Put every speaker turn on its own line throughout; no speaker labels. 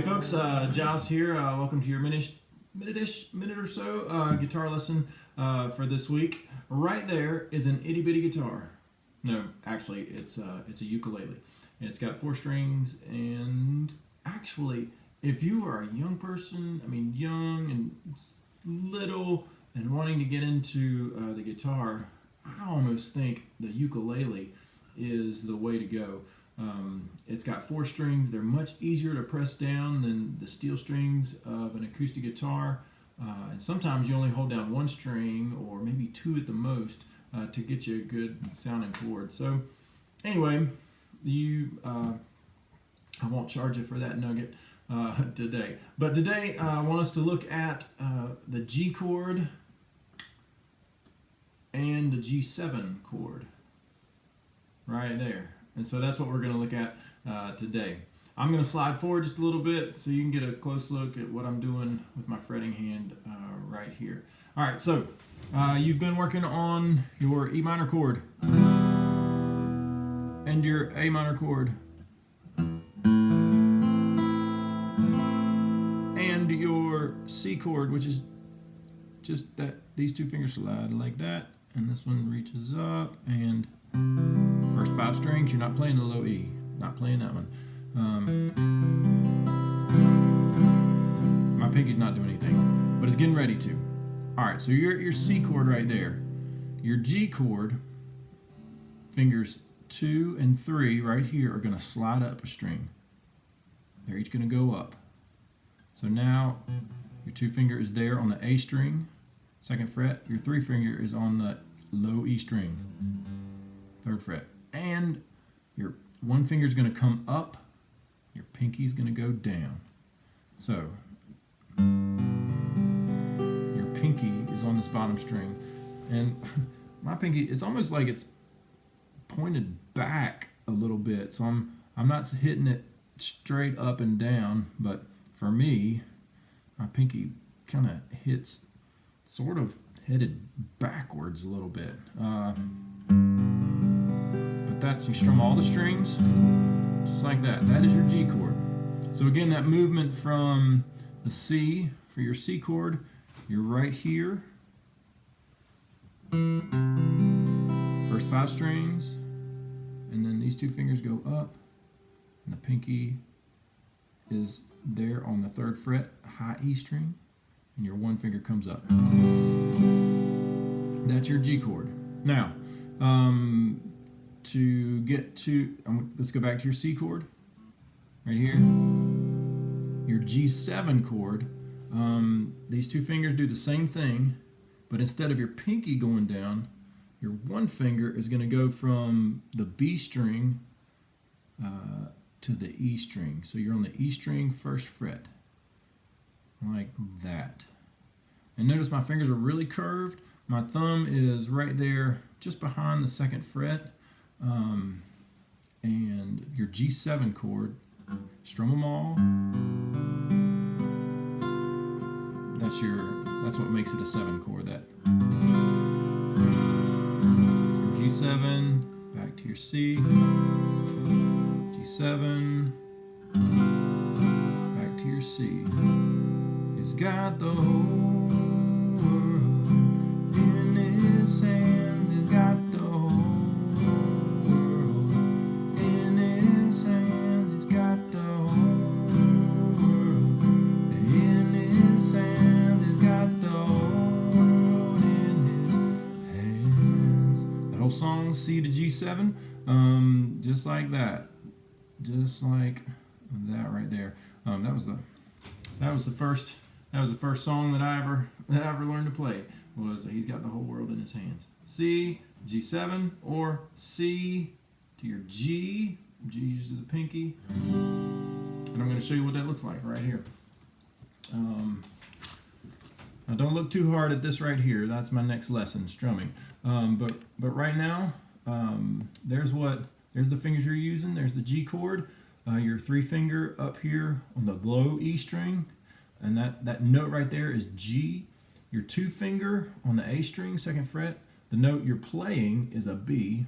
Hey folks, Giles here. Welcome to your minute or so guitar lesson for this week. Right there is an itty bitty guitar. No, actually, it's a ukulele. And it's got 4 strings. And actually, if you are a young person, young and little, and wanting to get into the guitar, I almost think the ukulele is the way to go. It's got 4 strings. They're much easier to press down than the steel strings of an acoustic guitar. And sometimes you only hold down 1 string or maybe 2 at the most to get you a good sounding chord. So anyway, I won't charge you for that nugget today. But today I want us to look at the G chord and the G7 chord right there. And so that's what we're going to look at today. I'm going to slide forward just a little bit so you can get a close look at what I'm doing with my fretting hand right here. All right, so you've been working on your E minor chord and your A minor chord and your C chord, which is just that these 2 fingers slide like that, and this one reaches up, and first 5 strings, you're not playing the low E, not playing that one. My pinky's not doing anything, but it's getting ready to. All right, so you're at your C chord right there. Your G chord, fingers 2 and 3 right here are going to slide up a string. They're each going to go up. So now your 2 finger is there on the A string, 2nd fret. Your 3 finger is on the low E string, 3rd fret. And your 1 finger is going to come up, your pinky is going to go down. So your pinky is on this bottom string, and my pinky, it's almost like it's pointed back a little bit, so I'm not hitting it straight up and down, but for me, my pinky kind of hits sort of headed backwards a little bit. That's, you strum all the strings just like that. That is your G chord. So again, that movement from the C for your C chord, you're right here. First 5 strings, and then these 2 fingers go up, and the pinky is there on the 3rd fret, high E string, and your 1 finger comes up. That's your G chord. Now, to get to, let's go back to your C chord right here. Your G7 chord, these 2 fingers do the same thing, but instead of your pinky going down, your 1 finger is going to go from the B string to the E string. So you're on the E string, 1st fret, like that. And notice my fingers are really curved. My thumb is right there just behind the 2nd fret. And your G7 chord, strum them all. That's what makes it a 7 chord. That from G7 back to your C, G7 back to your C. He's got the whole world in his hands. He's got the whole song C to G7, just like that, right there. That was the first song that I ever learned to play. Was He's Got the Whole World in His Hands. C, G7, or C to your G. G's to the pinky, and I'm going to show you what that looks like right here. Now don't look too hard at this right here. That's my next lesson, strumming. But right now, there's the fingers you're using. There's the G chord, your 3 finger up here on the low E string, and that note right there is G. Your 2 finger on the A string, 2nd fret. The note you're playing is a B.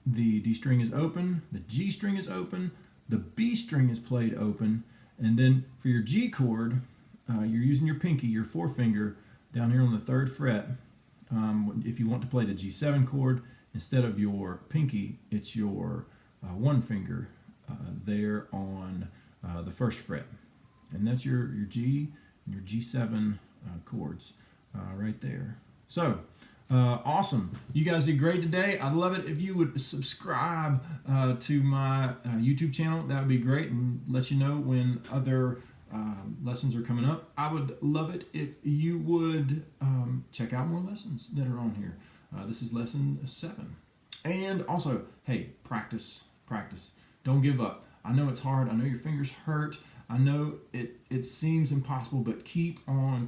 The D string is open, the G string is open, the B string is played open, and then for your G chord, you're using your pinky, your forefinger, down here on the 3rd fret. If you want to play the G7 chord, instead of your pinky, it's your one finger there on the 1st fret. And that's your G and your G7 chords right there. So, awesome. You guys did great today. I'd love it if you would subscribe to my YouTube channel. That would be great, and let you know when other lessons are coming up. I would love it if you would check out more lessons that are on here. This is lesson 7. And also, hey, practice. Don't give up. I know it's hard. I know your fingers hurt. I know it seems impossible, but keep on.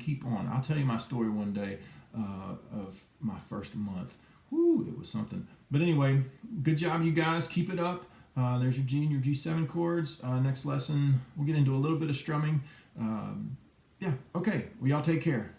I'll tell you my story one day of my first month. Whoo, it was something. But anyway, good job, you guys. Keep it up. There's your G and your G7 chords. Next lesson, we'll get into a little bit of strumming. Yeah, okay. Well, y'all take care.